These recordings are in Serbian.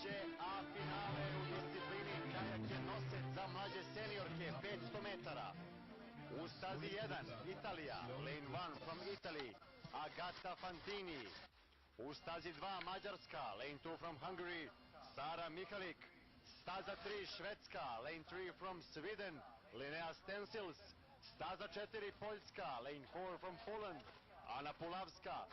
treće A finale u disciplini kajak je nosec za mlađe seniorke 500 metara. U stazi 1 Italija, lane 1 from Italy, Agata Fantini. U stazi 2 Mađarska, lane 2 from Hungary, Sara Mihalik. Staza 3 Švedska, lane 3 from Sweden, Linnea Stensils. Staza 4 Poljska, lane 4 from Poland, Ana Pulavska.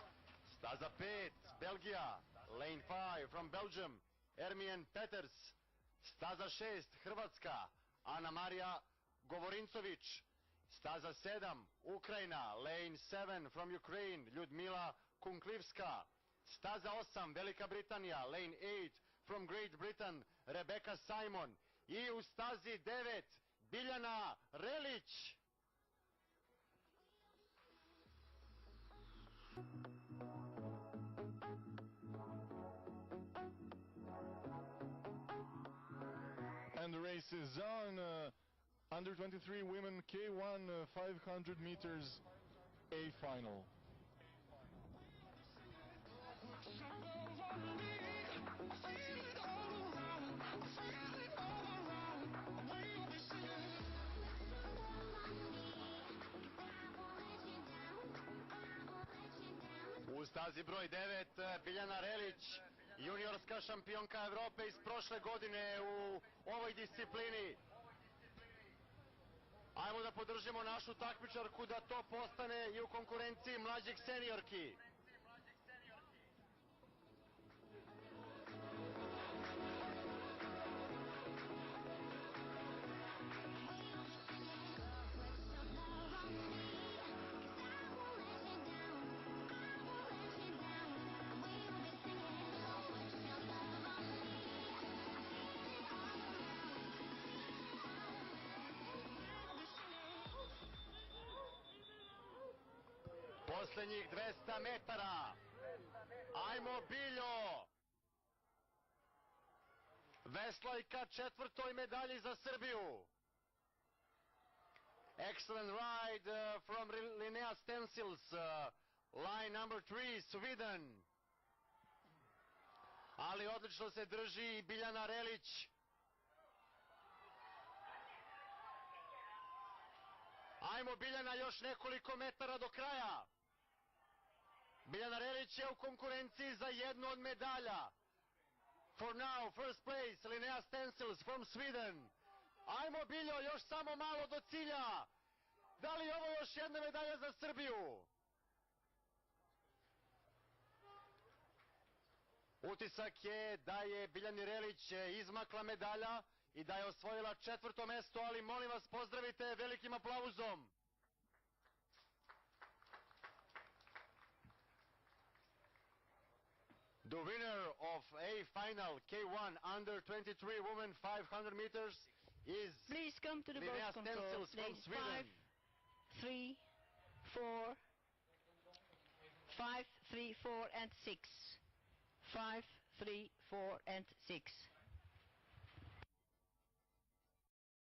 Staza 5 Belgija, lane 5 from Belgium, Ermijen Peters. Staza 6 Hrvatska, Ana Marija Govorincović. Staza 7 Ukrajina, lane 7 from Ukraine, Ljudmila Kunklivska. Staza 8 Velika Britanija, lane 8 from Great Britain, Rebecca Simon. I u stazi 9 Biljana Relić. And the race is on. Under 23 women K1 500 meters A final. U stazi broj 9 Biljana Relić, juniorska šampionka Evrope iz prošle godine u ovoj disciplini. Ajmo da podržimo našu takmičarku da to postane i u konkurenciji mlađih seniorki. Poslednjih 200 metara. Ajmo Biljo. Veslaj ka četvrtoj medalji za Srbiju. Excellent ride from Linnea Stensils. Line number 3, Sweden. Ali odlično se drži i Biljana Relić. Ajmo Biljana, još nekoliko metara do kraja. Biljana Relić je u konkurenciji za jednu od medalja. For now, first place, Linnea Stensils from Sweden. Ajmo Biljo, još samo malo do cilja. Da li je ovo još jedna medalja za Srbiju? Utisak je da je Biljani Relić izmakla medalja i da je osvojila četvrto mesto, ali molim vas pozdravite velikim aplauzom. The winner of A final K1 under 23 women 500 meters is Please come to the Linnea boat control. Stensils from Lanes Sweden. 5, 3, 4, 5, 3, 4 and 6. 5, 3, 4 and 6.